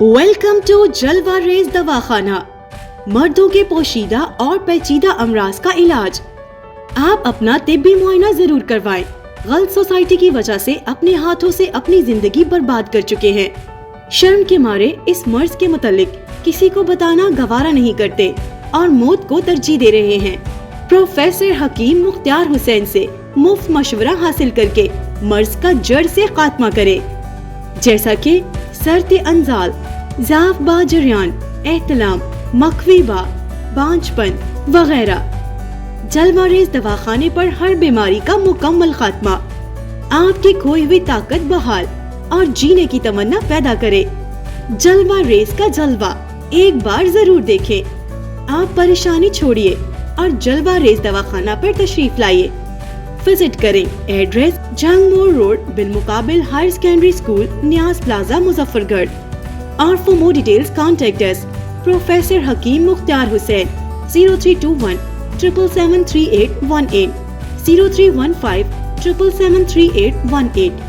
Welcome to जलवा raise दवाखाना, मर्दों के पोशीदा और पेचीदा अमराज का इलाज। आप अपना तिब्बी मुआयना जरूर करवाएं। गलत सोसाइटी की वजह से अपने हाथों से अपनी जिंदगी बर्बाद कर चुके हैं। शर्म के मारे इस मर्ज के मुतालिक किसी को बताना गवारा नहीं करते और मौत को तरजीह दे रहे हैं। प्रोफेसर हकीम मुख्तार हुसैन से मुफ्त मशवरा हासिल करके मर्ज का जड़ से खात्मा करे, जैसा कि सर्द अंजाल, ज़ाफ़ बा जरियान, एहतलाम, मखवी बा, बांझपन वगैरह। जलवा रेज दवाखाने पर हर बीमारी का मुकम्मल खात्मा, आपकी खोई हुई ताकत बहाल और जीने की तमन्ना पैदा करे। जलवा रेज का जलवा एक बार जरूर देखें। आप परेशानी छोड़िए और जलवा रेज दवाखाना पर तशरीफ लाइए। विजिट करें। एड्रेस जंग मोर रोड, बिलमुकाबिल higher secondary school, Niaz plaza, Muzaffargarh. और for more details contact us professor Hakim Mukhtar Hussain 0321 777 3818 0315 777 3818।